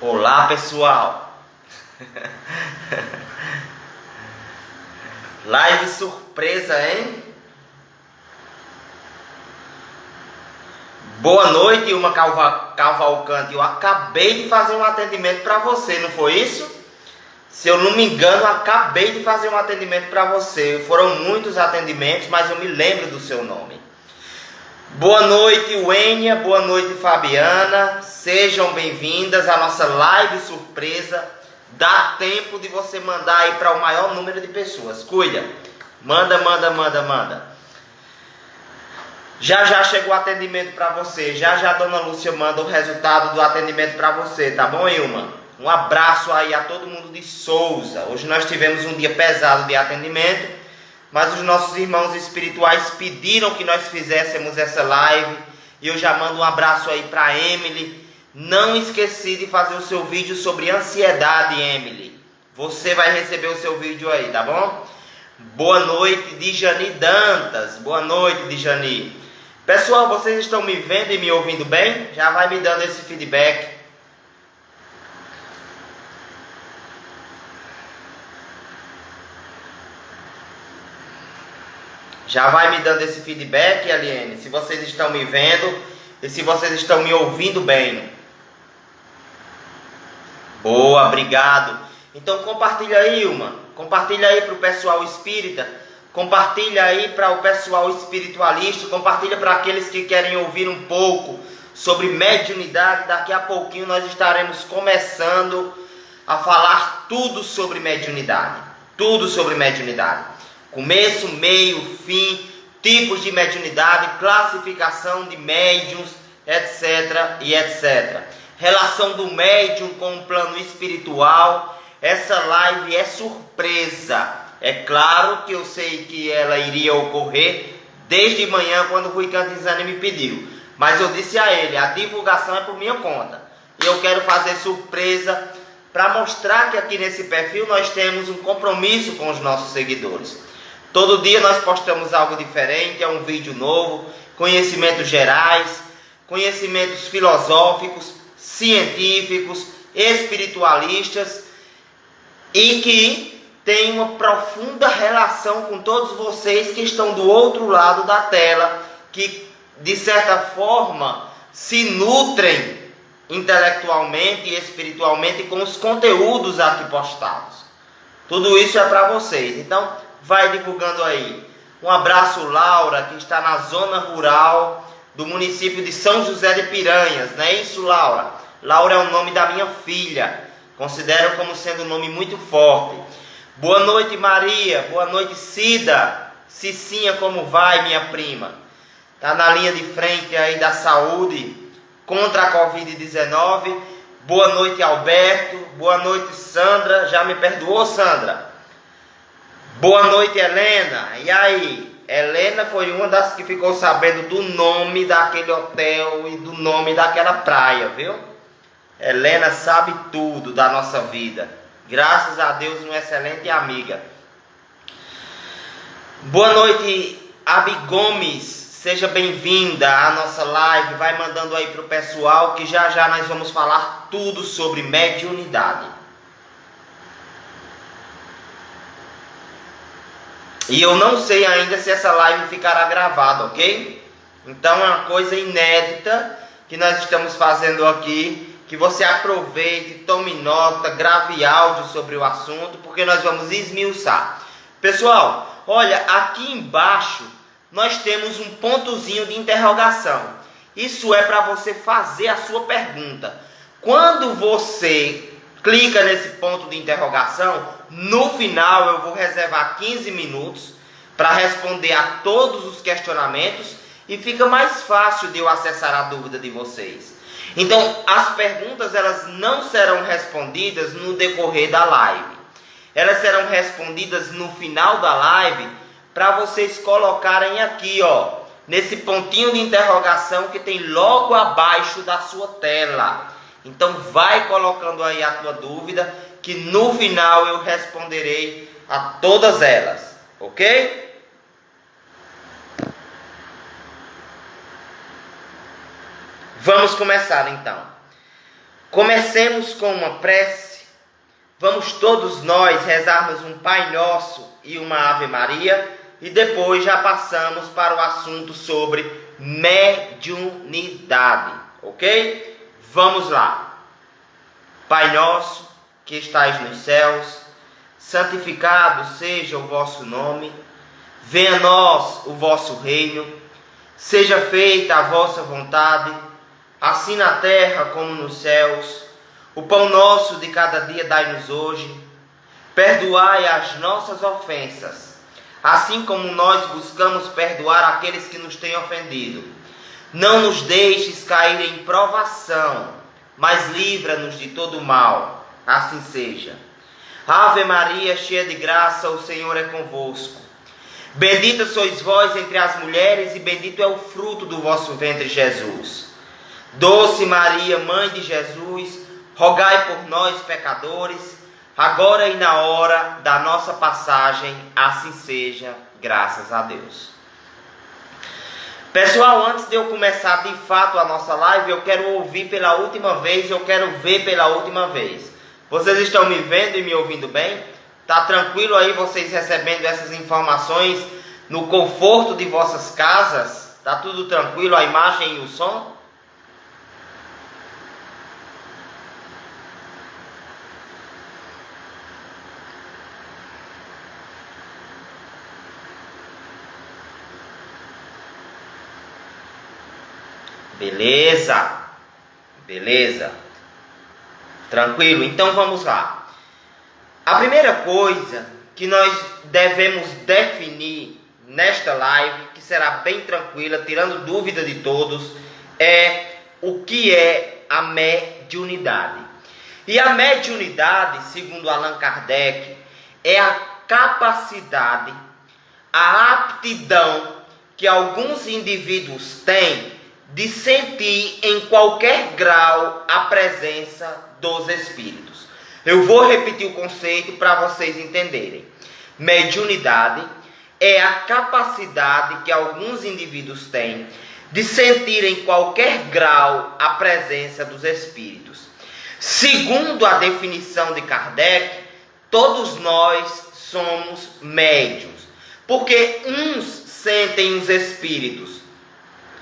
Olá, pessoal. Live surpresa, hein? Boa noite, Ilma Cavalcante. Eu acabei de fazer um atendimento para você, não foi isso? Se eu não me engano, eu acabei de fazer um atendimento para você. Foram muitos atendimentos, mas eu me lembro do seu nome. Boa noite, Wênia. Boa noite, Fabiana. Sejam bem-vindas à nossa live surpresa. Dá tempo de você mandar aí para o maior número de pessoas. Cuida. Manda. Já chegou o atendimento para você. Já a Dona Lúcia manda o resultado do atendimento para você. Tá bom, Ilma? Um abraço aí a todo mundo de Souza. Hoje nós tivemos um dia pesado de atendimento, mas os nossos irmãos espirituais pediram que nós fizéssemos essa live. E eu já mando um abraço aí para Emily. Não esqueci de fazer o seu vídeo sobre ansiedade, Emily. Você vai receber o seu vídeo aí, tá bom? Boa noite, Dijani Dantas. Boa noite, Dijani. Pessoal, vocês estão me vendo e me ouvindo bem? Já vai me dando esse feedback. Já vai me dando esse feedback, Aliene, se vocês estão me vendo e se vocês estão me ouvindo bem. Boa, obrigado. Então compartilha aí, Ilma. Compartilha aí para o pessoal espírita. Compartilha aí para o pessoal espiritualista. Compartilha para aqueles que querem ouvir um pouco sobre mediunidade. Daqui a pouquinho nós estaremos começando a falar tudo sobre mediunidade. Tudo sobre mediunidade. Começo, meio, fim, tipos de mediunidade, classificação de médiuns, etc. e etc. Relação do médium com o plano espiritual. Essa live é surpresa. É claro que eu sei que ela iria ocorrer desde manhã quando o Rui Cantizani me pediu. Mas eu disse a ele, a divulgação é por minha conta. E eu quero fazer surpresa para mostrar que aqui nesse perfil nós temos um compromisso com os nossos seguidores. Todo dia nós postamos algo diferente, é um vídeo novo, conhecimentos gerais, conhecimentos filosóficos, científicos, espiritualistas e que tem uma profunda relação com todos vocês que estão do outro lado da tela, que de certa forma se nutrem intelectualmente e espiritualmente com os conteúdos aqui postados. Tudo isso é para vocês, então vai divulgando aí. Um abraço, Laura, que está na zona rural do município de São José de Piranhas, não é isso, Laura? Laura é o nome da minha filha, considero como sendo um nome muito forte. Boa noite, Maria. Boa noite, Cida. Cicinha, como vai, minha prima? Está na linha de frente aí da saúde contra a Covid-19. Boa noite, Alberto. Boa noite, Sandra. Já me perdoou, Sandra? Boa noite, Helena. E aí? Helena foi uma das que ficou sabendo do nome daquele hotel e do nome daquela praia, viu? Helena sabe tudo da nossa vida. Graças a Deus, uma excelente amiga. Boa noite, Abi Gomes. Seja bem-vinda à nossa live. Vai mandando aí para o pessoal que já nós vamos falar tudo sobre mediunidade. E eu não sei ainda se essa live ficará gravada, ok? Então é uma coisa inédita que nós estamos fazendo aqui. Que você aproveite, tome nota, grave áudio sobre o assunto, porque nós vamos esmiuçar. Pessoal, olha, aqui embaixo nós temos um pontozinho de interrogação. Isso é para você fazer a sua pergunta. Quando você clica nesse ponto de interrogação, no final eu vou reservar 15 minutos para responder a todos os questionamentos e fica mais fácil de eu acessar a dúvida de vocês. Então, as perguntas elas não serão respondidas no decorrer da live. Elas serão respondidas no final da live para vocês colocarem aqui, ó, nesse pontinho de interrogação que tem logo abaixo da sua tela. Então, vai colocando aí a tua dúvida que no final eu responderei a todas elas, ok? Vamos começar então. Comecemos com uma prece. Vamos todos nós rezarmos um Pai Nosso e uma Ave Maria, e depois já passamos para o assunto sobre mediunidade, ok? Vamos lá. Pai nosso, que estais nos céus, santificado seja o vosso nome, venha a nós o vosso reino, seja feita a vossa vontade, assim na terra como nos céus. O pão nosso de cada dia dai-nos hoje, perdoai as nossas ofensas, assim como nós buscamos perdoar aqueles que nos têm ofendido. Não nos deixes cair em provação, mas livra-nos de todo mal. Assim seja. Ave Maria, cheia de graça, o Senhor é convosco. Bendita sois vós entre as mulheres, e bendito é o fruto do vosso ventre, Jesus. Doce Maria, Mãe de Jesus, rogai por nós, pecadores, agora e na hora da nossa passagem. Assim seja, graças a Deus. Pessoal, antes de eu começar de fato a nossa live, eu quero ouvir pela última vez, eu quero ver pela última vez. Vocês estão me vendo e me ouvindo bem? Tá tranquilo aí vocês recebendo essas informações no conforto de vossas casas? Tá tudo tranquilo, a imagem e o som? Beleza, tranquilo, então vamos lá. A primeira coisa que nós devemos definir nesta live, que será bem tranquila, tirando dúvida de todos, é o que é a mediunidade. E a mediunidade, segundo Allan Kardec, é a capacidade, a aptidão que alguns indivíduos têm de sentir em qualquer grau a presença dos espíritos. Eu vou repetir o conceito para vocês entenderem. Mediunidade é a capacidade que alguns indivíduos têm de sentir em qualquer grau a presença dos espíritos. Segundo a definição de Kardec, todos nós somos médiuns, porque uns sentem os espíritos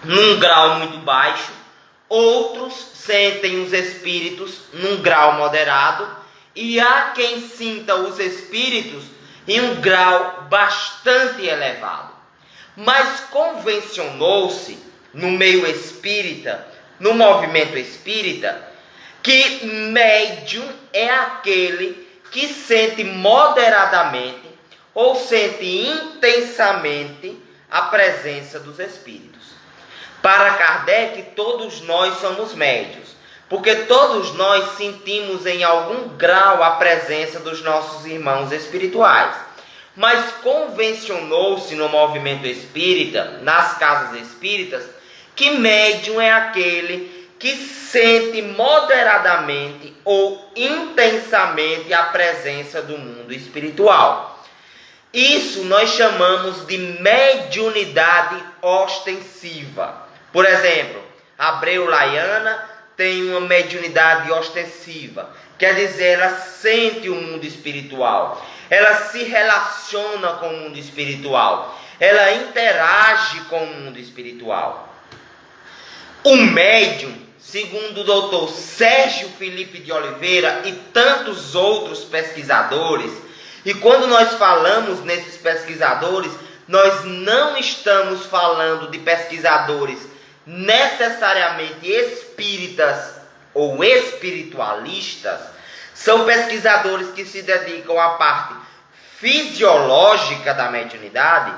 num grau muito baixo, outros sentem os espíritos num grau moderado, e há quem sinta os espíritos em um grau bastante elevado. Mas convencionou-se no meio espírita, no movimento espírita, que médium é aquele que sente moderadamente ou sente intensamente a presença dos espíritos. Para Kardec, todos nós somos médiuns, porque todos nós sentimos em algum grau a presença dos nossos irmãos espirituais. Mas convencionou-se no movimento espírita, nas casas espíritas, que médium é aquele que sente moderadamente ou intensamente a presença do mundo espiritual. Isso nós chamamos de mediunidade ostensiva. Por exemplo, Abreu Laiana tem uma mediunidade ostensiva. Quer dizer, ela sente o mundo espiritual. Ela se relaciona com o mundo espiritual. Ela interage com o mundo espiritual. O médium, segundo o doutor Sérgio Felipe de Oliveira e tantos outros pesquisadores, e quando nós falamos nesses pesquisadores, nós não estamos falando de pesquisadores necessariamente espíritas ou espiritualistas. São pesquisadores que se dedicam à parte fisiológica da mediunidade.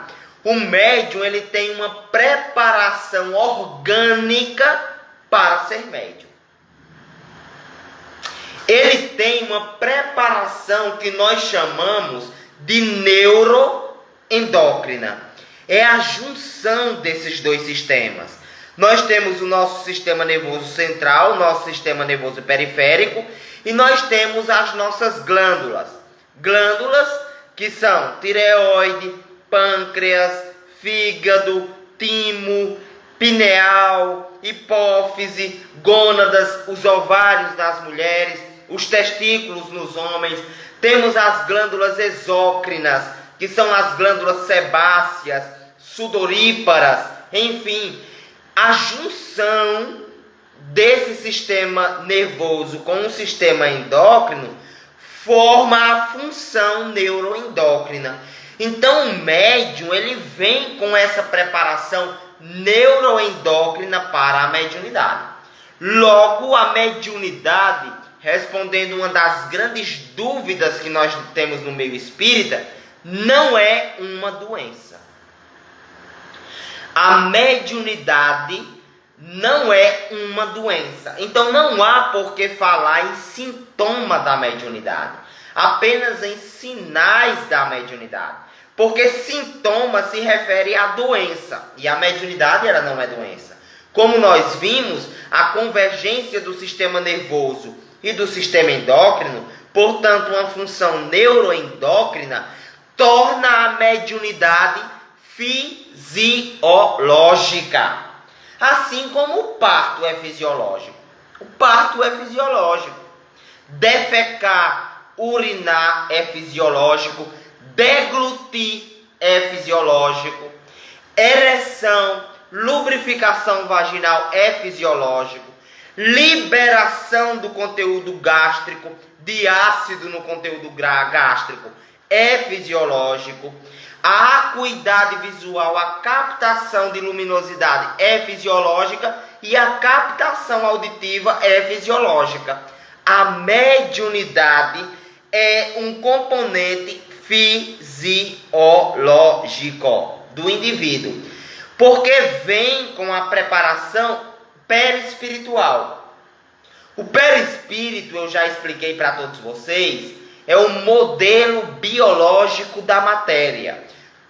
O médium, ele tem uma preparação orgânica para ser médium. Ele tem uma preparação que nós chamamos de neuroendócrina. É a junção desses dois sistemas. Nós temos o nosso sistema nervoso central, nosso sistema nervoso periférico, e nós temos as nossas glândulas. Glândulas que são tireoide, pâncreas, fígado, timo, pineal, hipófise, gônadas, os ovários das mulheres, os testículos nos homens. Temos as glândulas exócrinas, que são as glândulas sebáceas, sudoríparas, enfim, a junção desse sistema nervoso com o sistema endócrino forma a função neuroendócrina. Então o médium, ele vem com essa preparação neuroendócrina para a mediunidade. Logo, a mediunidade, respondendo uma das grandes dúvidas que nós temos no meio espírita, não é uma doença. A mediunidade não é uma doença. Então não há por que falar em sintoma da mediunidade, apenas em sinais da mediunidade. Porque sintoma se refere à doença, e a mediunidade ela não é doença. Como nós vimos, a convergência do sistema nervoso e do sistema endócrino, portanto uma função neuroendócrina, torna a mediunidade fisiológica. Assim como o parto é fisiológico. O parto é fisiológico. Defecar, urinar é fisiológico. Deglutir é fisiológico. Ereção, lubrificação vaginal é fisiológico. Liberação do conteúdo gástrico, de ácido no conteúdo gástrico, é fisiológico. A acuidade visual, a captação de luminosidade é fisiológica e a captação auditiva é fisiológica. A mediunidade é um componente fisiológico do indivíduo, porque vem com a preparação perispiritual. O perispírito, eu já expliquei para todos vocês, é o modelo biológico da matéria.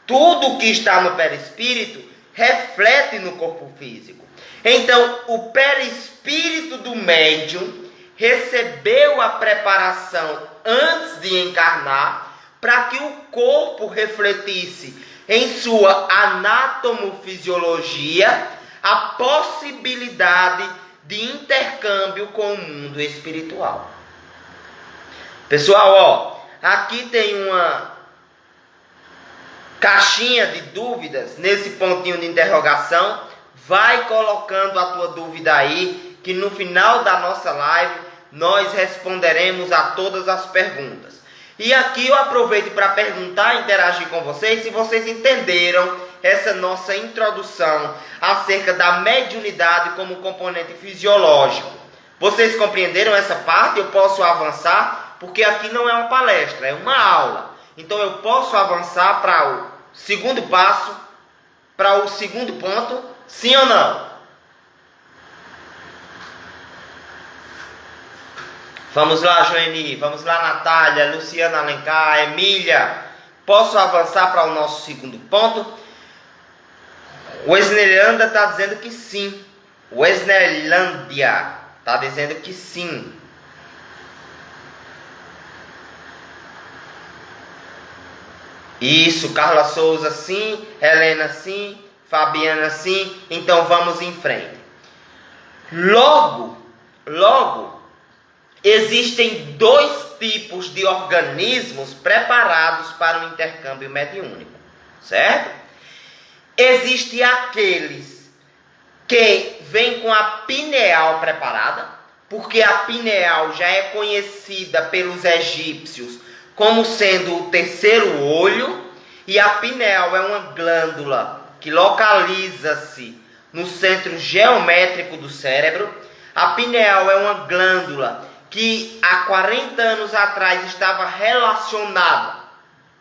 Tudo que está no perispírito reflete no corpo físico. Então, o perispírito do médium recebeu a preparação antes de encarnar para que o corpo refletisse em sua anatomofisiologia a possibilidade de intercâmbio com o mundo espiritual. Pessoal, aqui tem uma caixinha de dúvidas, nesse pontinho de interrogação. Vai colocando a tua dúvida aí, que no final da nossa live nós responderemos a todas as perguntas. E aqui eu aproveito para perguntar e interagir com vocês se vocês entenderam essa nossa introdução acerca da mediunidade como componente fisiológico. Vocês compreenderam essa parte? Eu posso avançar, porque aqui não é uma palestra, é uma aula. Então eu posso avançar para o segundo passo, para o segundo ponto, sim ou não? Vamos lá, Joeni, vamos lá, Natália, Luciana Alencar, Emília. Posso avançar para o nosso segundo ponto? O Esnerlândia está dizendo que sim. O Esnerlândia está dizendo que sim. Isso, Carla Souza sim, Helena sim, Fabiana sim. Então vamos em frente. Logo, existem dois tipos de organismos preparados para o intercâmbio mediúnico, certo? Existem aqueles que vêm com a pineal preparada, porque a pineal já é conhecida pelos egípcios como sendo o terceiro olho, e a pineal é uma glândula que localiza-se no centro geométrico do cérebro. A pineal é uma glândula que há 40 anos atrás estava relacionada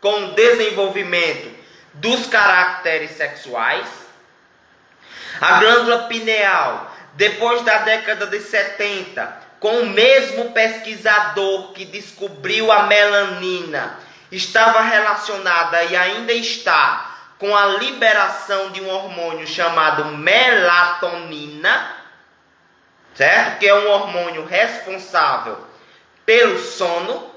com o desenvolvimento dos caracteres sexuais. A glândula pineal, depois da década de 70, com o mesmo pesquisador que descobriu a melanina, estava relacionada e ainda está com a liberação de um hormônio chamado melatonina, certo? Que é um hormônio responsável pelo sono.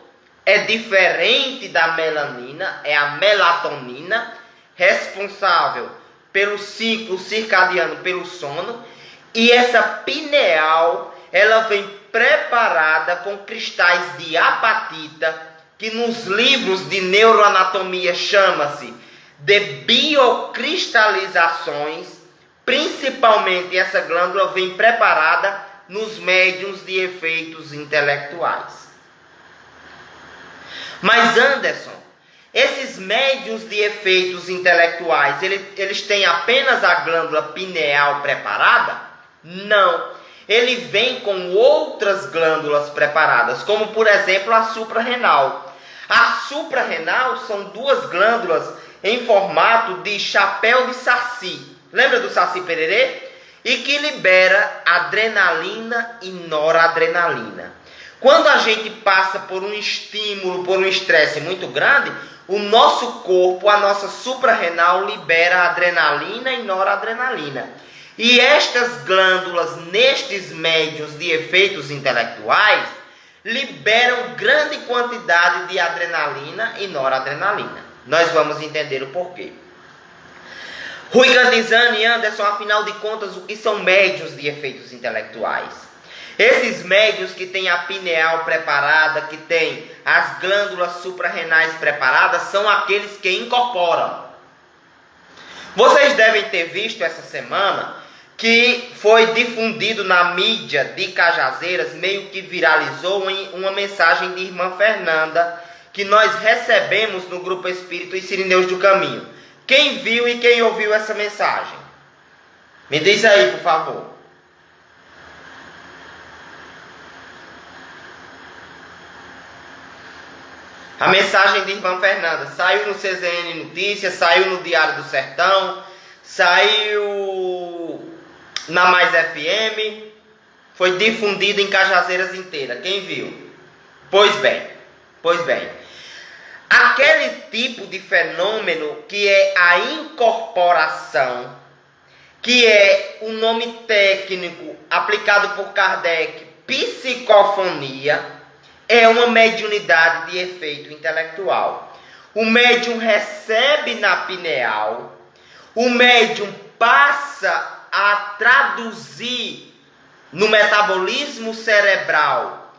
É diferente da melanina, é a melatonina responsável pelo ciclo circadiano, pelo sono, e essa pineal, ela vem preparada com cristais de apatita, que nos livros de neuroanatomia chama-se de biocristalizações. Principalmente essa glândula vem preparada nos médiuns de efeitos intelectuais. Mas Anderson, esses médiuns de efeitos intelectuais, eles têm apenas a glândula pineal preparada? Não. Ele vem com outras glândulas preparadas, como por exemplo a suprarrenal. A suprarrenal são duas glândulas em formato de chapéu de saci. Lembra do saci pererê? E que libera adrenalina e noradrenalina. Quando a gente passa por um estímulo, por um estresse muito grande, o nosso corpo, a nossa suprarrenal, libera adrenalina e noradrenalina. E estas glândulas, nestes médios de efeitos intelectuais, liberam grande quantidade de adrenalina e noradrenalina. Nós vamos entender o porquê. Rui Cantizano e Anderson, afinal de contas, o que são médios de efeitos intelectuais? Esses médios que têm a pineal preparada, que têm as glândulas suprarrenais preparadas, são aqueles que incorporam. Vocês devem ter visto essa semana que foi difundido na mídia de Cajazeiras, meio que viralizou uma mensagem de irmã Fernanda, que nós recebemos no Grupo Espírito e Sirineus do Caminho. Quem viu e quem ouviu essa mensagem? Me diz aí, por favor. A mensagem de irmã Fernanda saiu no CZN Notícias, saiu no Diário do Sertão, saiu na Mais FM, foi difundida em Cajazeiras inteira. Quem viu? Pois bem. Aquele tipo de fenômeno que é a incorporação, que é o nome técnico aplicado por Kardec, psicofonia, é uma mediunidade de efeito intelectual. O médium recebe na pineal, o médium passa a traduzir no metabolismo cerebral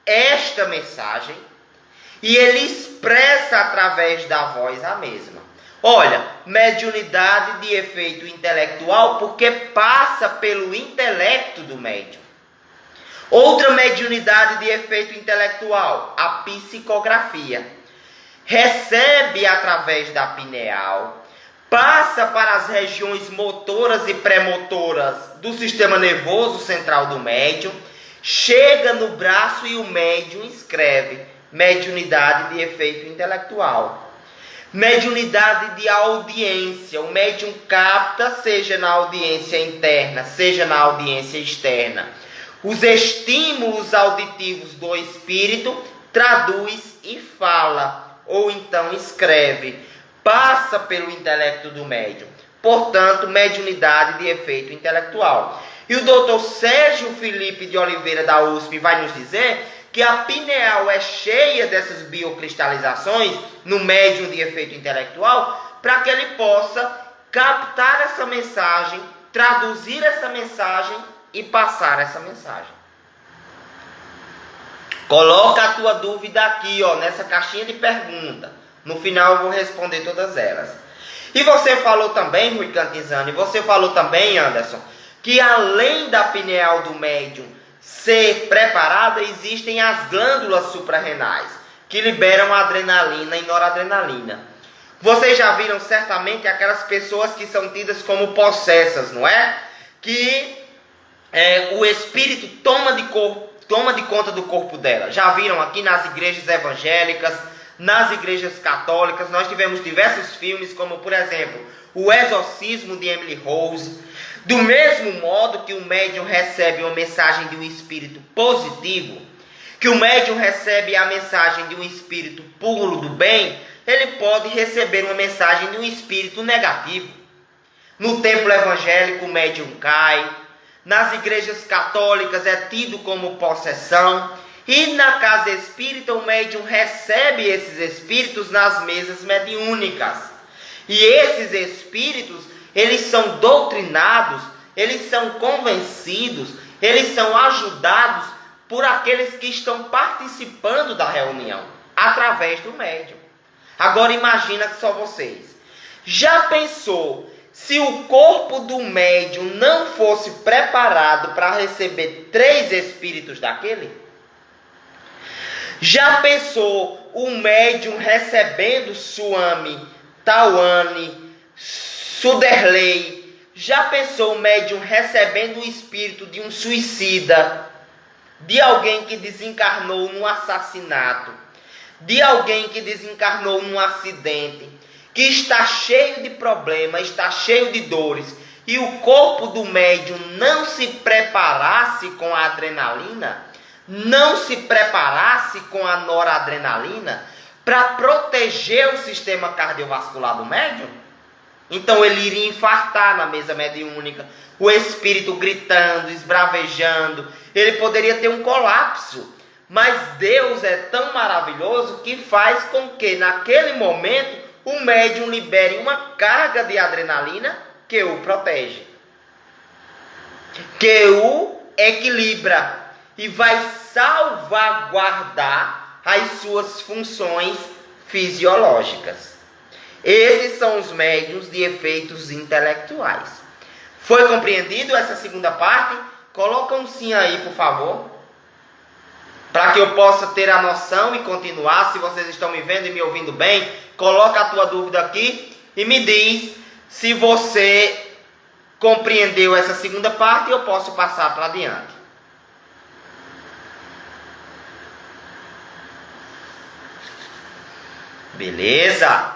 esta mensagem e ele expressa através da voz a mesma. Olha, mediunidade de efeito intelectual porque passa pelo intelecto do médium. Outra mediunidade de efeito intelectual, a psicografia. Recebe através da pineal, passa para as regiões motoras e premotoras do sistema nervoso central do médium, chega no braço e o médium escreve. Mediunidade de efeito intelectual. Mediunidade de audiência. O médium capta, seja na audiência interna, seja na audiência externa, os estímulos auditivos do espírito, traduz e fala, ou então escreve. Passa pelo intelecto do médium. Portanto, mediunidade de efeito intelectual. E o doutor Sérgio Felipe de Oliveira da USP vai nos dizer que a pineal é cheia dessas biocristalizações no médium de efeito intelectual, para que ele possa captar essa mensagem, traduzir essa mensagem e passar essa mensagem. Coloca a tua dúvida aqui, nessa caixinha de pergunta. No final eu vou responder todas elas. E você falou também, Rui Cantizano, e você falou também, Anderson, que além da pineal do médium ser preparada, existem as glândulas suprarrenais, que liberam adrenalina e noradrenalina. Vocês já viram certamente aquelas pessoas que são tidas como possessas, não é? Que o espírito toma de conta do corpo dela. Já viram aqui nas igrejas evangélicas, nas igrejas católicas, nós tivemos diversos filmes, como por exemplo, O Exorcismo de Emily Rose. Do mesmo modo que o médium recebe uma mensagem de um espírito positivo, que o médium recebe a mensagem de um espírito puro do bem, ele pode receber uma mensagem de um espírito negativo. No templo evangélico o médium cai, nas igrejas católicas é tido como possessão, e na casa espírita o médium recebe esses espíritos nas mesas mediúnicas. E esses espíritos, eles são doutrinados, eles são convencidos, eles são ajudados por aqueles que estão participando da reunião, através do médium. Agora imagina que só vocês. Já pensou se o corpo do médium não fosse preparado para receber 3 espíritos daquele? Já pensou o médium recebendo Swami, Tawane, Suderley? Já pensou o médium recebendo o espírito de um suicida, de alguém que desencarnou num assassinato, de alguém que desencarnou num acidente, que está cheio de problemas, está cheio de dores, e o corpo do médium não se preparasse com a adrenalina, não se preparasse com a noradrenalina para proteger o sistema cardiovascular do médium? Então ele iria infartar na mesa mediúnica, o espírito gritando, esbravejando, ele poderia ter um colapso. Mas Deus é tão maravilhoso que faz com que naquele momento o médium libere uma carga de adrenalina que o protege, que o equilibra e vai salvaguardar as suas funções fisiológicas. Esses são os médiuns de efeitos intelectuais. Foi compreendido essa segunda parte? Coloca um sim aí, por favor, para que eu possa ter a noção e continuar. Se vocês estão me vendo e me ouvindo bem, coloca a tua dúvida aqui e me diz se você compreendeu essa segunda parte e eu posso passar para adiante. Beleza?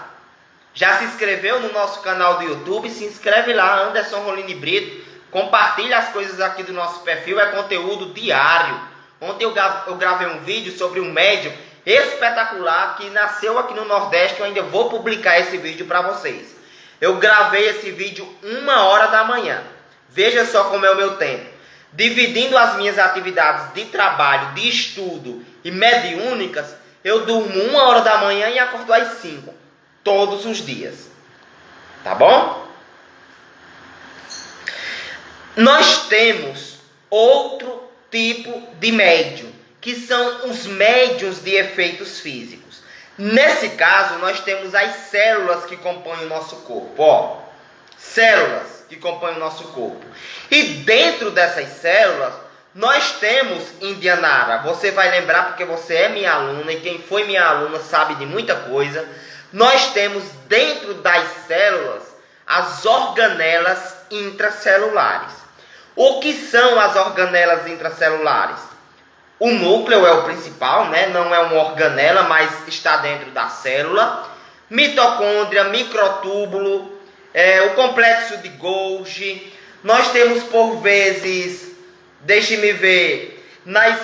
Já se inscreveu no nosso canal do YouTube? Se inscreve lá, Anderson Roline Brito. Compartilha as coisas aqui do nosso perfil, é conteúdo diário. Ontem eu gravei um vídeo sobre um médium espetacular que nasceu aqui no Nordeste. Eu ainda vou publicar esse vídeo para vocês. Eu gravei esse vídeo 1h da manhã. Veja só como é o meu tempo. Dividindo as minhas atividades de trabalho, de estudo e mediúnicas, eu durmo 1h da manhã e acordo às 5h. Todos os dias. Tá bom? Nós temos outro tipo de médium, que são os médiuns de efeitos físicos. Nesse caso, nós temos as células que compõem o nosso corpo. Ó, células que compõem o nosso corpo. E dentro dessas células, nós temos, Indianara, você vai lembrar porque você é minha aluna, e quem foi minha aluna sabe de muita coisa. Nós temos dentro das células as organelas intracelulares. O que são as organelas intracelulares? O núcleo é o principal, né? Não é uma organela, mas está dentro da célula. Mitocôndria, microtúbulo, o complexo de Golgi. Nós temos por vezes, deixe-me ver, nas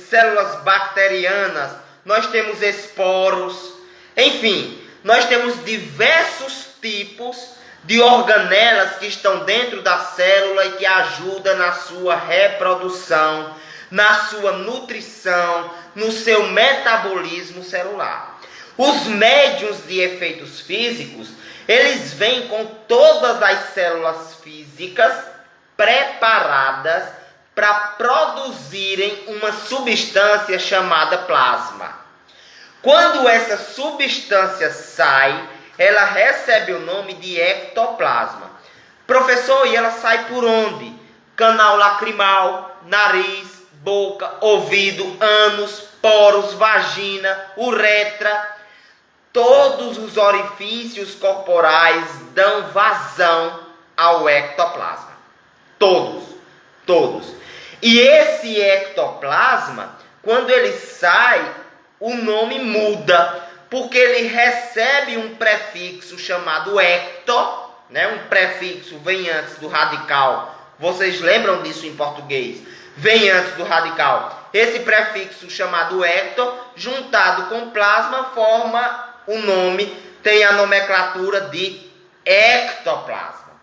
células bacterianas, nós temos esporos. Enfim, nós temos diversos tipos de organelas que estão dentro da célula e que ajudam na sua reprodução, na sua nutrição, no seu metabolismo celular. Os médiuns de efeitos físicos, eles vêm com todas as células físicas preparadas para produzirem uma substância chamada plasma. Quando essa substância sai, ela recebe o nome de ectoplasma. Professor, e ela sai por onde? Canal lacrimal, nariz, boca, ouvido, ânus, poros, vagina, uretra. Todos os orifícios corporais dão vazão ao ectoplasma. Todos. E esse ectoplasma, quando ele sai, o nome muda, porque ele recebe um prefixo chamado ecto, né? Um prefixo vem antes do radical. Vocês lembram disso em português? Vem antes do radical. Esse prefixo chamado ecto, juntado com plasma, forma o nome, tem a nomenclatura de ectoplasma,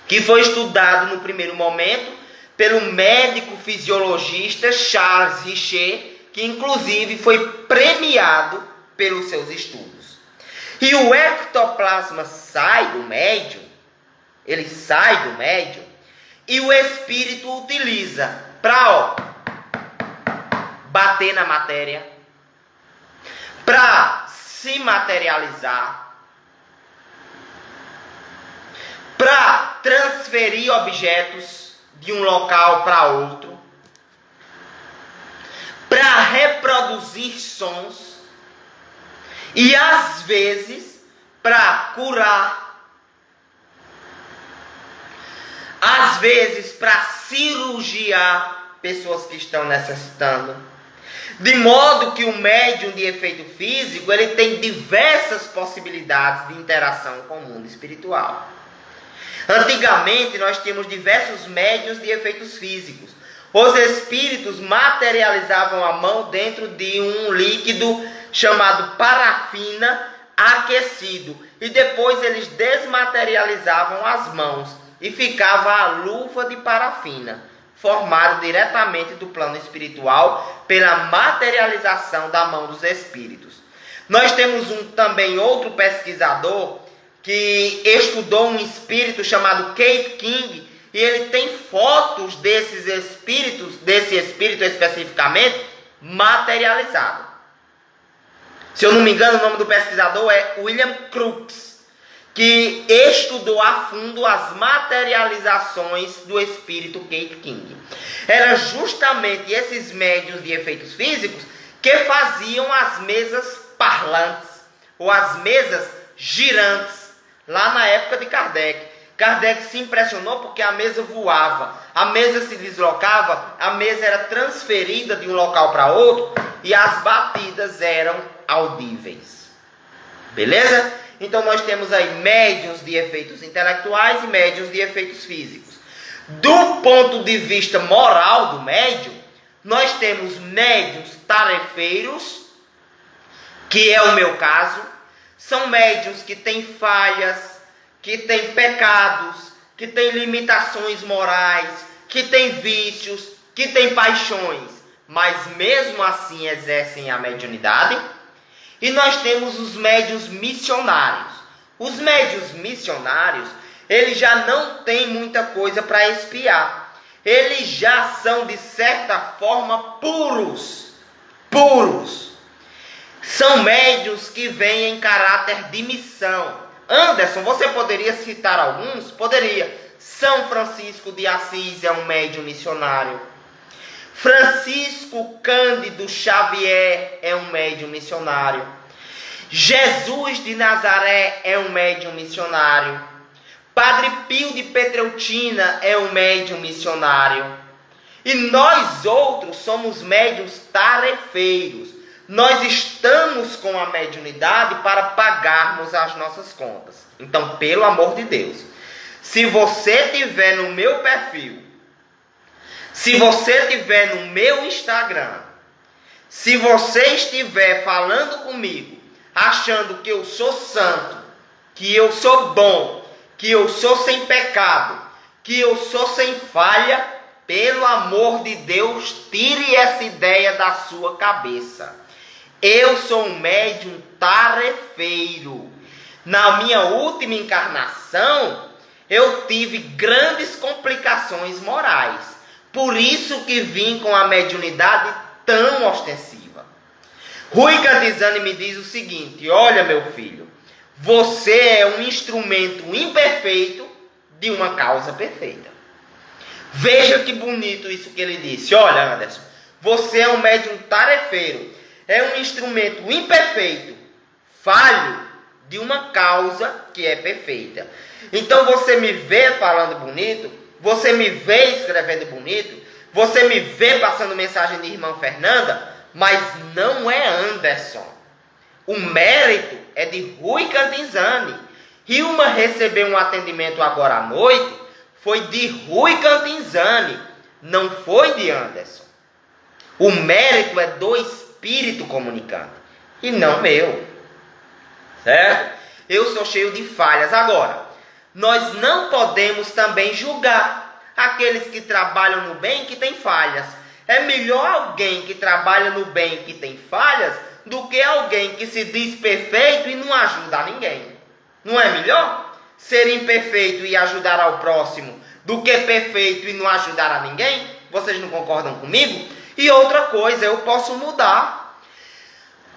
que foi estudado no primeiro momento pelo médico fisiologista Charles Richer, que inclusive foi premiado pelos seus estudos. E o ectoplasma sai do médium ele sai do médium e o espírito utiliza para bater na matéria, para se materializar, para transferir objetos de um local para outro, para reproduzir sons e às vezes para curar, às vezes para cirurgiar pessoas que estão necessitando. De modo que o médium de efeito físico, ele tem diversas possibilidades de interação com o mundo espiritual. Antigamente nós tínhamos diversos médiuns de efeitos físicos. Os espíritos materializavam a mão dentro de um líquido chamado parafina aquecido. E depois eles desmaterializavam as mãos e ficava a luva de parafina, formada diretamente do plano espiritual pela materialização da mão dos espíritos. Nós temos também outro pesquisador que estudou um espírito chamado Keith King, e ele tem fotos desses espíritos, desse espírito especificamente, materializado. Se eu não me engano, o nome do pesquisador é William Crookes, que estudou a fundo as materializações do espírito Keith King. Era justamente esses médiuns de efeitos físicos que faziam as mesas parlantes, ou as mesas girantes, lá na época de Kardec. Kardec se impressionou porque a mesa voava, a mesa se deslocava, a mesa era transferida de um local para outro e as batidas eram audíveis. Beleza? Então nós temos aí médiuns de efeitos intelectuais e médiuns de efeitos físicos. Do ponto de vista moral do médium, nós temos médiuns tarefeiros, que é o meu caso. São médiuns que têm falhas, que têm pecados, que têm limitações morais, que têm vícios, que têm paixões, mas mesmo assim exercem a mediunidade. E nós temos os médiuns missionários. Os médiuns missionários, eles já não têm muita coisa para expiar. Eles já são, de certa forma, puros. São médiuns que vêm em caráter de missão. Anderson, você poderia citar alguns? Poderia. São Francisco de Assis é um médium missionário. Francisco Cândido Xavier é um médium missionário. Jesus de Nazaré é um médium missionário. Padre Pio de Petreutina é um médium missionário. E nós outros somos médiuns tarefeiros. Nós estamos com a mediunidade para pagarmos as nossas contas. Então, pelo amor de Deus, se você tiver no meu perfil, se você tiver no meu Instagram, se você estiver falando comigo, achando que eu sou santo, que eu sou bom, que eu sou sem pecado, que eu sou sem falha, pelo amor de Deus, tire essa ideia da sua cabeça. Eu sou um médium tarefeiro. Na minha última encarnação, eu tive grandes complicações morais. Por isso que vim com a mediunidade tão ostensiva. Rui Cantizani me diz o seguinte: olha, meu filho, você é um instrumento imperfeito de uma causa perfeita. Veja que bonito isso que ele disse. Olha, Anderson, você é um médium tarefeiro. É um instrumento imperfeito, falho, de uma causa que é perfeita. Então você me vê falando bonito, você me vê escrevendo bonito, você me vê passando mensagem de irmã Fernanda, mas não é Anderson. O mérito é de Rui Cantizani. Hilma recebeu um atendimento agora à noite, foi de Rui Cantizani, não foi de Anderson. O mérito é do Espírito comunicante e não meu, certo? Eu sou cheio de falhas. Agora, nós não podemos também julgar aqueles que trabalham no bem que têm falhas. É melhor alguém que trabalha no bem que tem falhas do que alguém que se diz perfeito e não ajuda a ninguém. Não é melhor? ser imperfeito e ajudar ao próximo do que perfeito e não ajudar a ninguém? Vocês não concordam comigo? E outra coisa, eu posso mudar.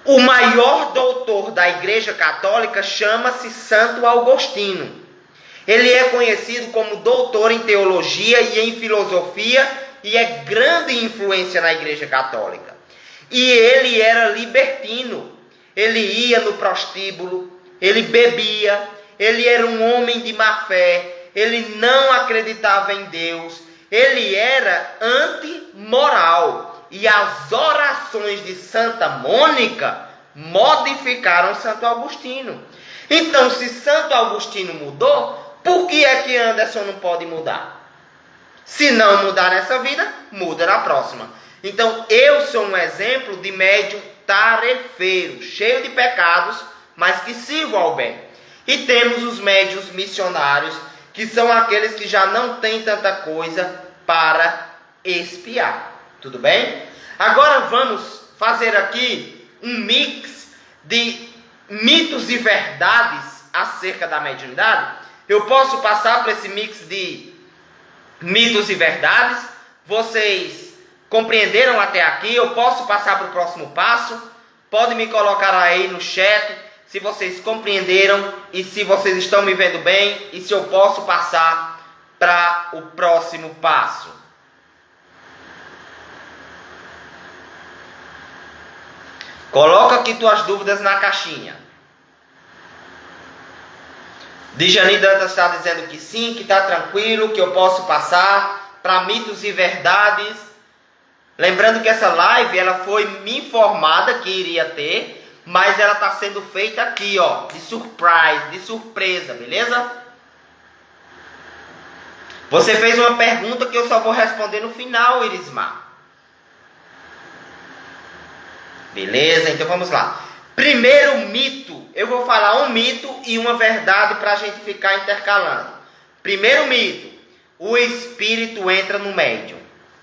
O maior doutor da Igreja Católica chama-se Santo Agostinho. Ele é conhecido como doutor em teologia e em filosofia e é grande influência na Igreja Católica. E ele era libertino. Ele ia no prostíbulo, ele bebia, ele era um homem de má fé, ele não acreditava em Deus, ele era antimoral. E as orações de Santa Mônica modificaram Santo Agostinho. Então, se Santo Agostinho mudou, por que é que Anderson não pode mudar? Se não mudar nessa vida, muda na próxima. Então, eu sou um exemplo de médium tarefeiro, cheio de pecados, mas que sirvo ao bem. E temos os médiuns missionários, que são aqueles que já não têm tanta coisa para expiar. Tudo bem? Agora vamos fazer aqui um mix de mitos e verdades acerca da mediunidade. Eu posso passar por esse mix de mitos e verdades. Vocês compreenderam até aqui? Eu posso passar para o próximo passo? Pode me colocar aí no chat se vocês compreenderam e se vocês estão me vendo bem e se eu posso passar para o próximo passo. Coloca aqui tuas dúvidas na caixinha. Djani Dantas está dizendo que sim, que está tranquilo, que eu posso passar para mitos e verdades. Lembrando que essa live ela foi me informada que iria ter, mas ela está sendo feita aqui, ó, de surprise, de surpresa, beleza? Você fez uma pergunta que eu só vou responder no final, Irismar. Beleza? Então vamos lá. Primeiro mito, eu vou falar um mito e uma verdade para a gente ficar intercalando. Primeiro mito, o espírito entra no médium.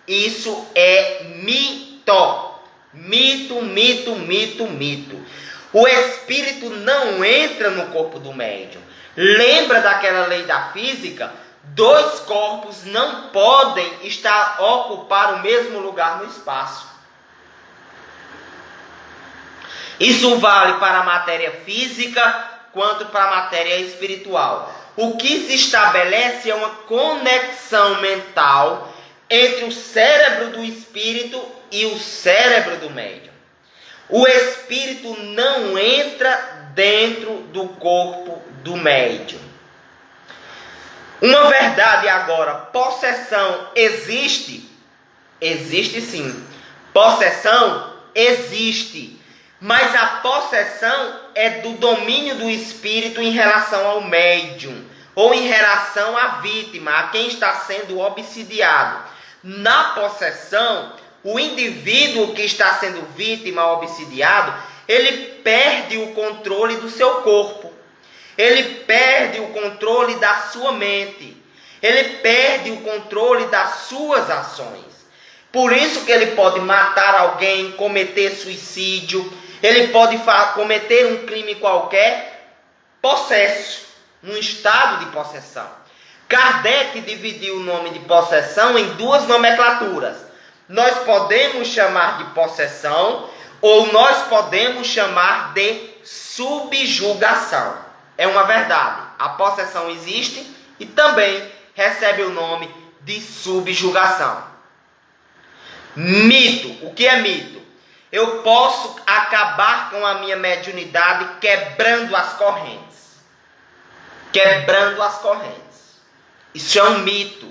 Isso é mito. Mito, mito, mito, mito. O espírito não entra no corpo do médium. Lembra daquela lei da física? Dois corpos não podem ocupar o mesmo lugar no espaço. Isso vale para a matéria física quanto para a matéria espiritual. O que se estabelece é uma conexão mental entre o cérebro do espírito e o cérebro do médium. O espírito não entra dentro do corpo do médium. Uma verdade agora, possessão existe? Existe sim. Possessão existe. Mas a possessão é do domínio do espírito em relação ao médium, ou em relação à vítima, a quem está sendo obsidiado. Na possessão, o indivíduo que está sendo vítima ou obsidiado, ele perde o controle do seu corpo. Ele perde o controle da sua mente. Ele perde o controle das suas ações. Por isso que ele pode matar alguém, cometer suicídio. Ele pode cometer um crime qualquer, possesso, num estado de possessão. Kardec dividiu o nome de possessão em duas nomenclaturas. Nós podemos chamar de possessão ou nós podemos chamar de subjugação. É uma verdade. A possessão existe e também recebe o nome de subjugação. Mito. O que é mito? Eu posso acabar com a minha mediunidade quebrando as correntes. Quebrando as correntes. Isso é um mito.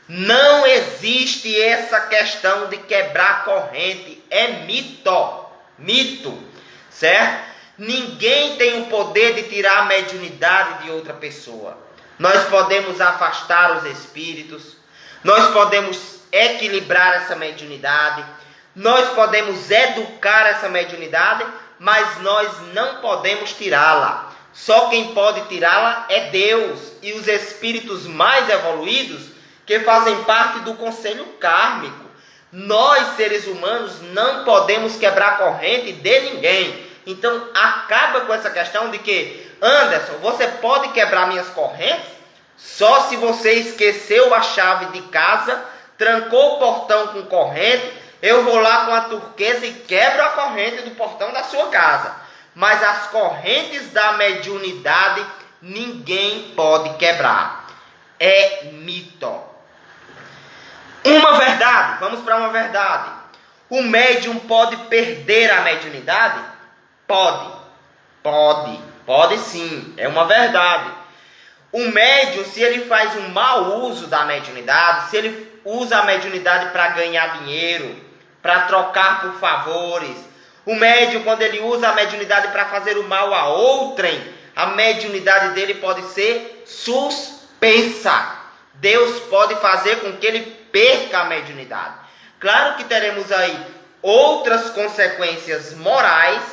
Não existe essa questão de quebrar corrente. É mito. Mito. Certo? Ninguém tem o poder de tirar a mediunidade de outra pessoa. Nós podemos afastar os espíritos. Nós podemos equilibrar essa mediunidade. Nós podemos educar essa mediunidade, mas nós não podemos tirá-la. Só quem pode tirá-la é Deus e os espíritos mais evoluídos que fazem parte do conselho kármico. Nós, seres humanos, não podemos quebrar corrente de ninguém. Então, acaba com essa questão de que Anderson, você pode quebrar minhas correntes? Só se você esqueceu a chave de casa, trancou o portão com corrente, eu vou lá com a turquesa e quebro a corrente do portão da sua casa. Mas as correntes da mediunidade ninguém pode quebrar. É mito. Uma verdade, vamos para uma verdade. O médium pode perder a mediunidade? Pode sim, é uma verdade. O médium, se ele faz um mau uso da mediunidade, se ele usa a mediunidade para ganhar dinheiro, para trocar por favores, o médium, quando ele usa a mediunidade para fazer o mal a outrem, a mediunidade dele pode ser suspensa. Deus pode fazer com que ele perca a mediunidade. Claro que teremos aí outras consequências morais,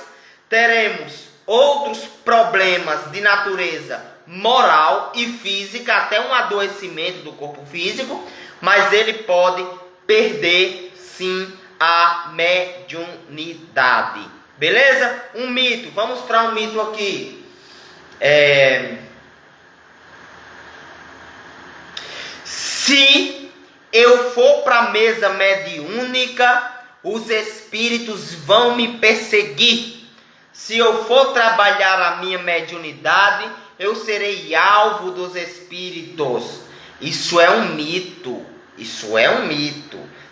teremos outros problemas de natureza moral e física, até um adoecimento do corpo físico, mas ele pode perder sim a mediunidade. Beleza? Um mito, vamos para um mito aqui. Se eu for para a mesa mediúnica, os espíritos vão me perseguir. Se eu for trabalhar a minha mediunidade, eu serei alvo dos espíritos. Isso é um mito.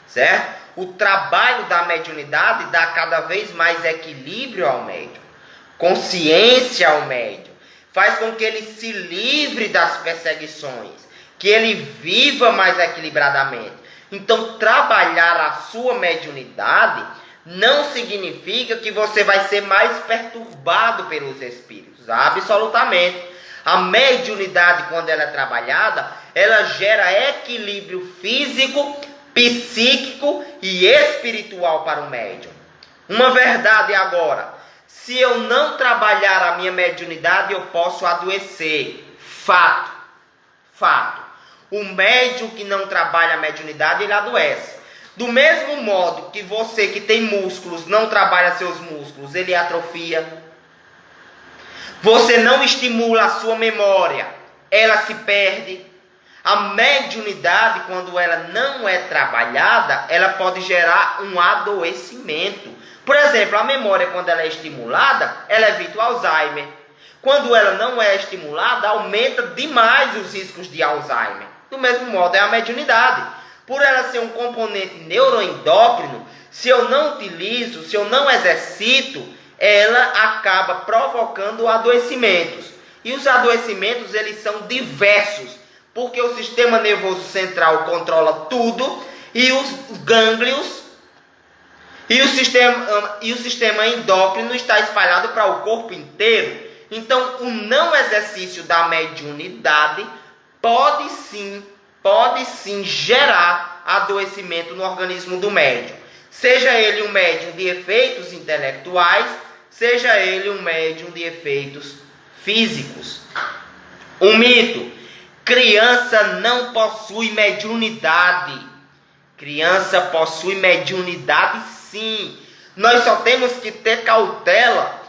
Certo? O trabalho da mediunidade dá cada vez mais equilíbrio ao médium, consciência ao médium, faz com que ele se livre das perseguições, que ele viva mais equilibradamente. Então, trabalhar a sua mediunidade não significa que você vai ser mais perturbado pelos espíritos. Absolutamente. A mediunidade, quando ela é trabalhada, ela gera equilíbrio físico, psíquico e espiritual para o médium. Uma verdade agora: se eu não trabalhar a minha mediunidade, eu posso adoecer. Fato. O médium que não trabalha a mediunidade, ele adoece. Do mesmo modo que você que tem músculos não trabalha seus músculos, ele atrofia. Você não estimula a sua memória, ela se perde. A mediunidade, quando ela não é trabalhada, ela pode gerar um adoecimento. Por exemplo, a memória, quando ela é estimulada, ela evita o Alzheimer. Quando ela não é estimulada, aumenta demais os riscos de Alzheimer. Do mesmo modo é a mediunidade. Por ela ser um componente neuroendócrino, se eu não utilizo, se eu não exercito, ela acaba provocando adoecimentos. E os adoecimentos, eles são diversos, porque o sistema nervoso central controla tudo, e os gânglios e o sistema endócrino está espalhado para o corpo inteiro. Então, o não exercício da mediunidade pode sim gerar adoecimento no organismo do médium. Seja ele um médium de efeitos intelectuais, seja ele um médium de efeitos físicos. Um mito: criança não possui mediunidade. Criança possui mediunidade sim. Nós só temos que ter cautela.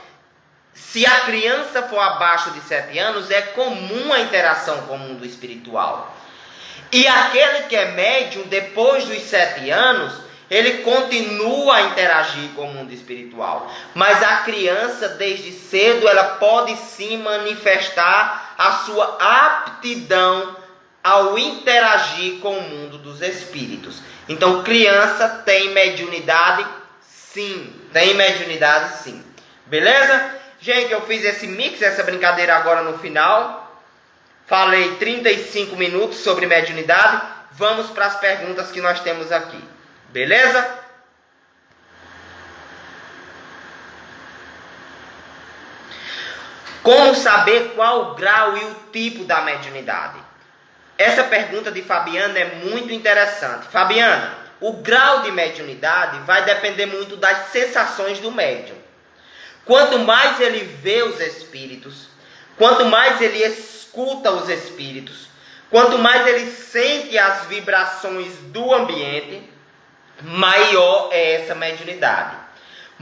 Se a criança for abaixo de 7 anos, é comum a interação com o mundo espiritual. E aquele que é médium, depois dos 7 anos, ele continua a interagir com o mundo espiritual. Mas a criança, desde cedo, ela pode sim manifestar a sua aptidão ao interagir com o mundo dos espíritos. Então, criança tem mediunidade sim. Beleza? Gente, eu fiz esse mix, essa brincadeira agora no final. Falei 35 minutos sobre mediunidade. Vamos para as perguntas que nós temos aqui. Beleza? Como saber qual o grau e o tipo da mediunidade? Essa pergunta de Fabiana é muito interessante. Fabiana, o grau de mediunidade vai depender muito das sensações do médium. Quanto mais ele vê os espíritos, quanto mais ele escuta os espíritos, quanto mais ele sente as vibrações do ambiente, maior é essa mediunidade.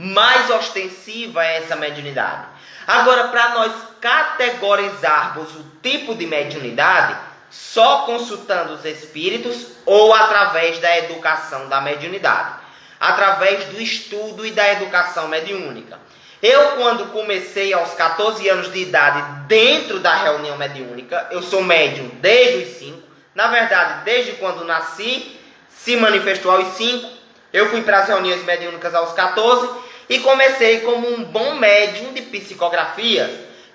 mais ostensiva é essa mediunidade. Agora, para nós categorizarmos o tipo de mediunidade, só consultando os espíritos ou através da educação da mediunidade, através do estudo e da educação mediúnica. Eu, quando comecei aos 14 anos de idade, dentro da reunião mediúnica, eu sou médium desde os 5, na verdade, desde quando nasci, se manifestou aos 5, eu fui para as reuniões mediúnicas aos 14 e comecei como um bom médium de psicografias,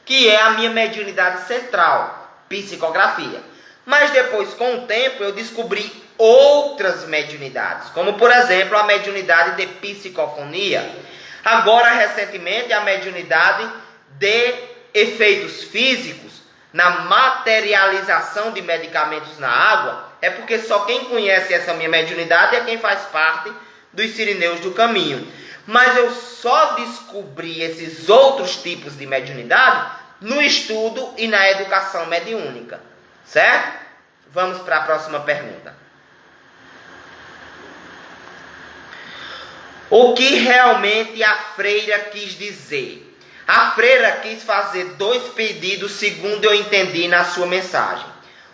que é a minha mediunidade central, psicografia. Mas depois, com o tempo, eu descobri outras mediunidades, como por exemplo a mediunidade de psicofonia. Agora, recentemente, a mediunidade de efeitos físicos, na materialização de medicamentos na água. É porque só quem conhece essa minha mediunidade é quem faz parte dos Sirineus do Caminho. Mas eu só descobri esses outros tipos de mediunidade no estudo e na educação mediúnica. Certo? Vamos para a próxima pergunta. O que realmente a freira quis dizer? A freira quis fazer 2 pedidos, segundo eu entendi na sua mensagem.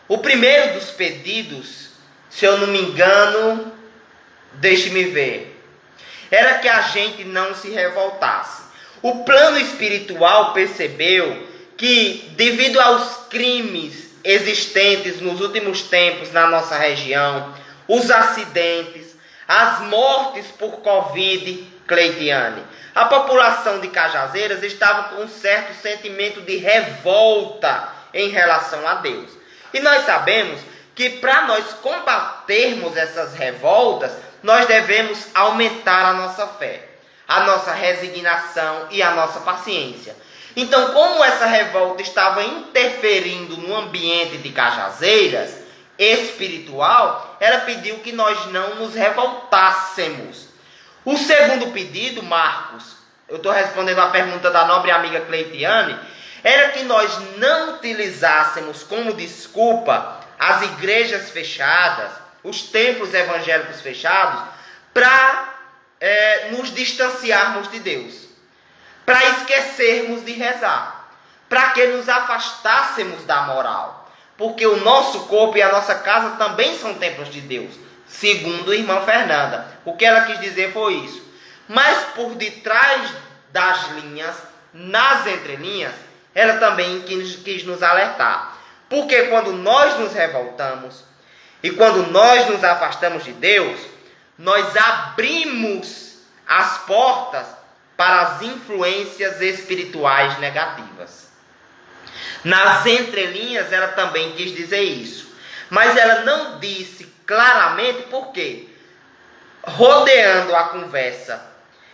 O primeiro dos pedidos, se eu não me engano, deixe-me ver, era que a gente não se revoltasse. O plano espiritual percebeu que, devido aos crimes existentes nos últimos tempos na nossa região, os acidentes, as mortes por Covid, Cleitiane, a população de Cajazeiras estava com um certo sentimento de revolta em relação a Deus. E nós sabemos que para nós combatermos essas revoltas, nós devemos aumentar a nossa fé, a nossa resignação e a nossa paciência. Então, como essa revolta estava interferindo no ambiente de Cajazeiras espiritual, ela pediu que nós não nos revoltássemos. O segundo pedido, Marcos, eu estou respondendo a pergunta da nobre amiga Cleitiane, era que nós não utilizássemos como desculpa as igrejas fechadas, os templos evangélicos fechados, para nos distanciarmos de Deus, para esquecermos de rezar, para que nos afastássemos da moral, porque o nosso corpo e a nossa casa também são templos de Deus, segundo a irmã Fernanda. O que ela quis dizer foi isso. Mas por detrás das linhas, nas entrelinhas, ela também quis nos alertar. Porque quando nós nos revoltamos e quando nós nos afastamos de Deus, nós abrimos as portas para as influências espirituais negativas. Nas entrelinhas, ela também quis dizer isso. Mas ela não disse claramente por quê. Rodeando a conversa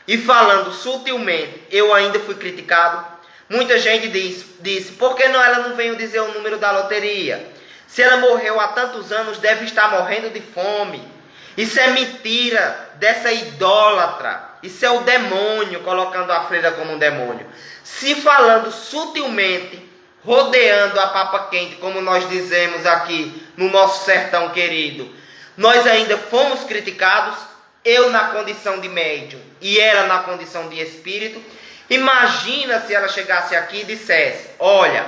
e falando sutilmente, eu ainda fui criticado. Muita gente disse, por que ela não veio dizer o número da loteria? Se ela morreu há tantos anos, deve estar morrendo de fome. Isso é mentira dessa idólatra. Isso é o demônio, colocando a freira como um demônio. Se falando sutilmente, rodeando a papa quente, como nós dizemos aqui no nosso sertão querido, nós ainda fomos criticados, eu na condição de médium e ela na condição de espírito. Imagina se ela chegasse aqui e dissesse, olha,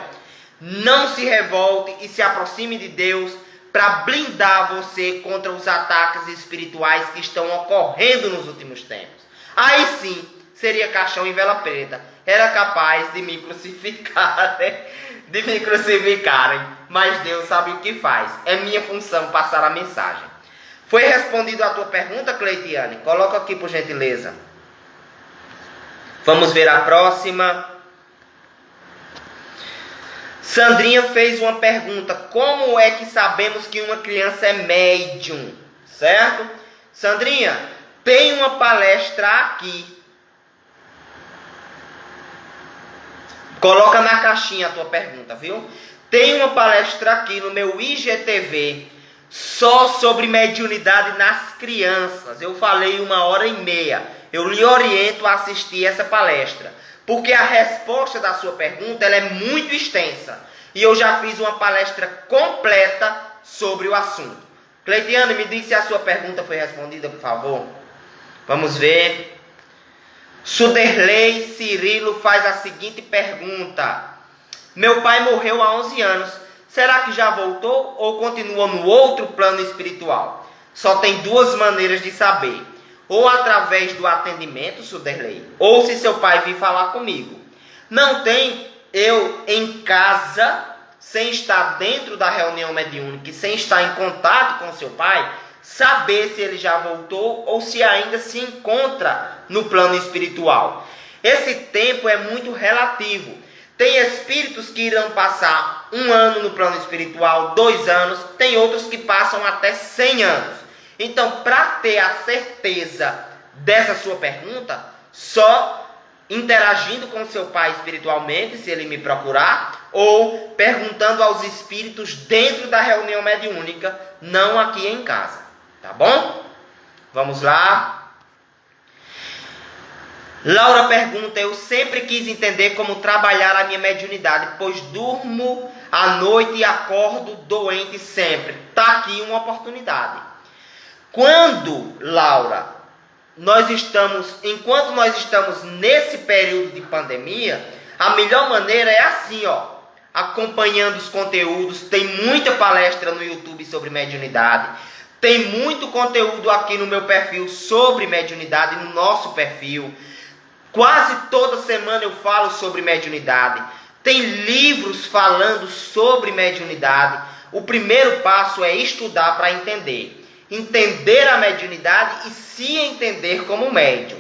não se revolte e se aproxime de Deus para blindar você contra os ataques espirituais que estão ocorrendo nos últimos tempos. Aí sim, seria caixão em vela preta. Era capaz de me crucificar, né? De me crucificarem. Mas Deus sabe o que faz. É minha função passar a mensagem. Foi respondido a tua pergunta, Cleitiane? Coloca aqui, por gentileza. Vamos ver a próxima. Sandrinha fez uma pergunta. Como é que sabemos que uma criança é médium? Certo? Sandrinha, tem uma palestra aqui. Coloca na caixinha a tua pergunta, viu? Tem uma palestra aqui no meu IGTV só sobre mediunidade nas crianças. Eu falei 1h30. Eu lhe oriento a assistir essa palestra, porque a resposta da sua pergunta ela é muito extensa. E eu já fiz uma palestra completa sobre o assunto. Cleitiane, me diz se a sua pergunta foi respondida, por favor. Vamos ver. Suderley Cirilo faz a seguinte pergunta: meu pai morreu há 11 anos. Será que já voltou ou continua no outro plano espiritual? Só tem duas maneiras de saber. Ou através do atendimento, Suderley, ou se seu pai vir falar comigo. Não tem eu em casa, sem estar dentro da reunião mediúnica e sem estar em contato com seu pai, saber se ele já voltou ou se ainda se encontra no plano espiritual. Esse tempo é muito relativo. Tem espíritos que irão passar 1 ano no plano espiritual, 2 anos, tem outros que passam até 100 anos. Então, para ter a certeza dessa sua pergunta, só interagindo com seu pai espiritualmente, se ele me procurar, ou perguntando aos espíritos dentro da reunião mediúnica, não aqui em casa. Tá bom? Vamos lá. Laura pergunta: eu sempre quis entender como trabalhar a minha mediunidade, pois durmo à noite e acordo doente sempre. Tá aqui uma oportunidade. Quando, Laura, enquanto nós estamos nesse período de pandemia, a melhor maneira é assim, acompanhando os conteúdos. Tem muita palestra no YouTube sobre mediunidade. Tem muito conteúdo aqui no meu perfil sobre mediunidade, no nosso perfil. Quase toda semana eu falo sobre mediunidade. Tem livros falando sobre mediunidade. O primeiro passo é estudar para entender. Entender a mediunidade e se entender como médium.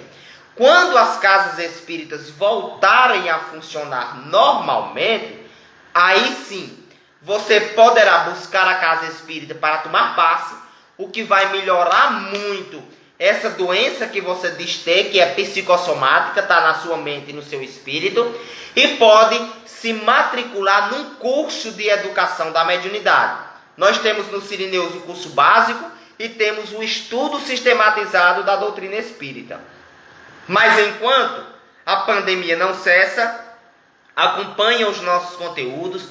Quando as casas espíritas voltarem a funcionar normalmente, aí sim, você poderá buscar a casa espírita para tomar passe, o que vai melhorar muito essa doença que você diz ter, que é psicossomática, está na sua mente e no seu espírito, e pode se matricular num curso de educação da mediunidade. Nós temos no Cirineus o curso básico e temos o estudo sistematizado da doutrina espírita. Mas enquanto a pandemia não cessa, acompanha os nossos conteúdos,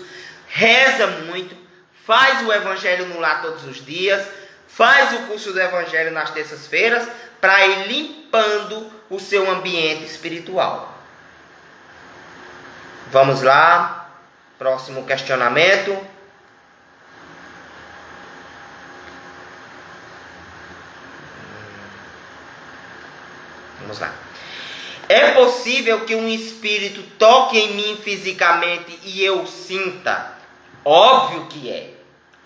reza muito, faz o Evangelho no Lar todos os dias, faz o curso do Evangelho nas terças-feiras, para ir limpando o seu ambiente espiritual. Vamos lá, próximo questionamento. Vamos lá. É possível que um espírito toque em mim fisicamente e eu sinta? Óbvio que é.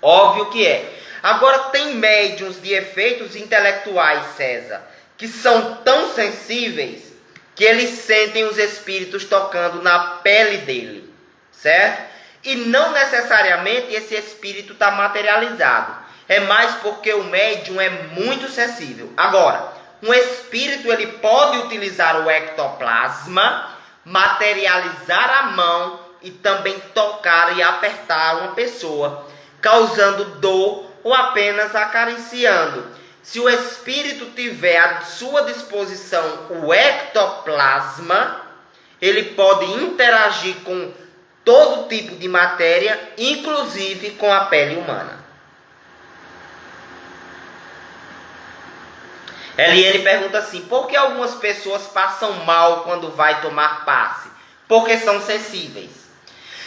Óbvio que é. Agora, tem médiuns de efeitos intelectuais, César, que são tão sensíveis que eles sentem os espíritos tocando na pele dele, certo? E não necessariamente esse espírito está materializado. É mais porque o médium é muito sensível. Agora, um espírito ele pode utilizar o ectoplasma, materializar a mão e também tocar e apertar uma pessoa, causando dor ou apenas acariciando. Se o espírito tiver à sua disposição o ectoplasma, ele pode interagir com todo tipo de matéria, inclusive com a pele humana. Eliane pergunta assim: por que algumas pessoas passam mal quando vai tomar passe? Porque são sensíveis.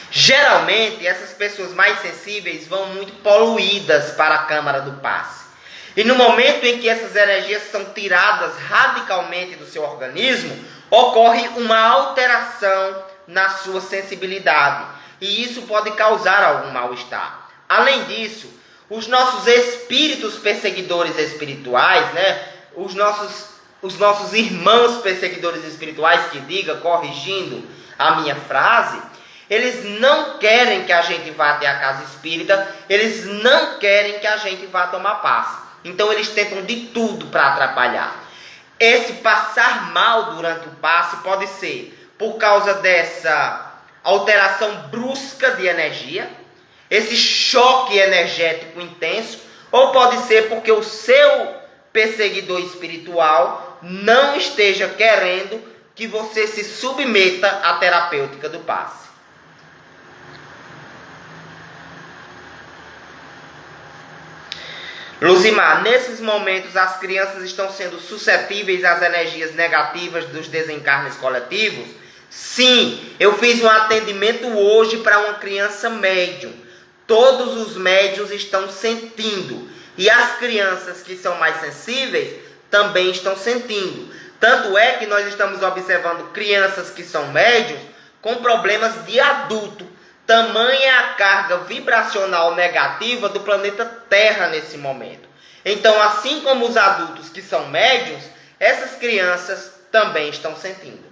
Geralmente, essas pessoas mais sensíveis vão muito poluídas para a câmara do passe. E no momento em que essas energias são tiradas radicalmente do seu organismo, ocorre uma alteração na sua sensibilidade. E isso pode causar algum mal-estar. Além disso, os nossos espíritos perseguidores espirituais, os nossos irmãos perseguidores espirituais, que diga, corrigindo a minha frase, eles não querem que a gente vá até a casa espírita, eles não querem que a gente vá tomar passe. Então eles tentam de tudo para atrapalhar. Esse passar mal durante o passe pode ser por causa dessa alteração brusca de energia, esse choque energético intenso, ou pode ser porque o seu perseguidor espiritual não esteja querendo que você se submeta à terapêutica do passe. Luzimar, nesses momentos as crianças estão sendo suscetíveis às energias negativas dos desencarnes coletivos? Sim, eu fiz um atendimento hoje para uma criança médium. Todos os médiuns estão sentindo. E as crianças que são mais sensíveis também estão sentindo. Tanto é que nós estamos observando crianças que são médiums com problemas de adulto. Tamanha a carga vibracional negativa do planeta Terra nesse momento. Então, assim como os adultos que são médiums, essas crianças também estão sentindo.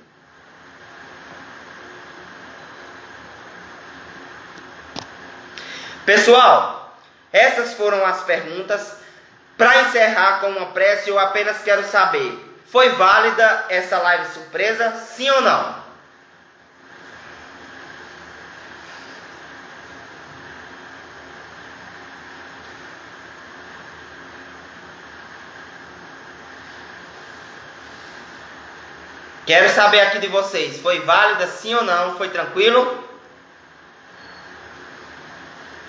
Pessoal, essas foram as perguntas. Para encerrar com uma prece, eu apenas quero saber, foi válida essa live surpresa, sim ou não? Quero saber aqui de vocês, foi válida sim ou não? Foi tranquilo?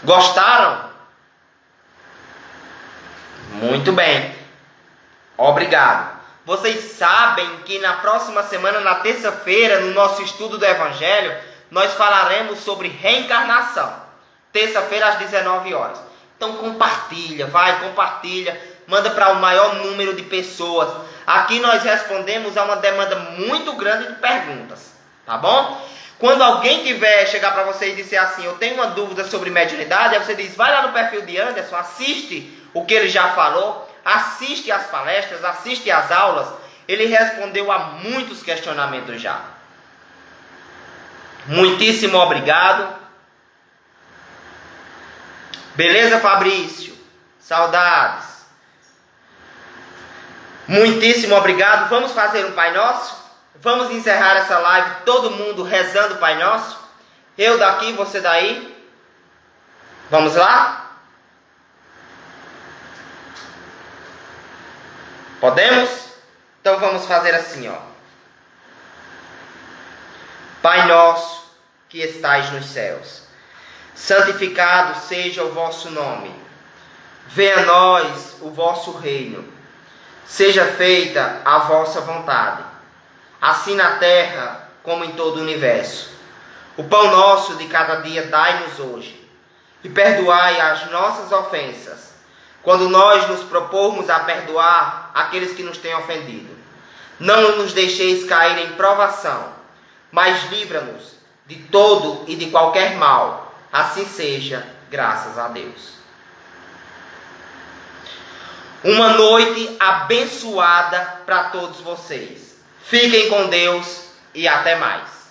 Gostaram? Muito bem. Obrigado. Vocês sabem que na próxima semana, na terça-feira, no nosso estudo do Evangelho, nós falaremos sobre reencarnação. Terça-feira às 19 horas. Então compartilha, compartilha, manda para o maior número de pessoas. Aqui nós respondemos a uma demanda muito grande de perguntas, tá bom? Quando alguém chegar para você e disser assim, eu tenho uma dúvida sobre mediunidade, aí você diz, vai lá no perfil de Anderson, assiste o que ele já falou, assiste as palestras, assiste as aulas. Ele respondeu a muitos questionamentos já. Muitíssimo obrigado. Beleza, Fabrício? Saudades. Muitíssimo obrigado. Vamos fazer um Pai Nosso? Vamos encerrar essa live, todo mundo rezando o Pai Nosso? Eu daqui, você daí? Vamos lá? Podemos? Então vamos fazer assim, ó. Pai nosso, que estais nos céus, santificado seja o vosso nome. Venha a nós o vosso reino. Seja feita a vossa vontade, assim na terra como em todo o universo. O pão nosso de cada dia dai-nos hoje, e perdoai as nossas ofensas, quando nós nos propormos a perdoar aqueles que nos têm ofendido. Não nos deixeis cair em provação, mas livra-nos de todo e de qualquer mal. Assim seja, graças a Deus. Uma noite abençoada para todos vocês. Fiquem com Deus e até mais.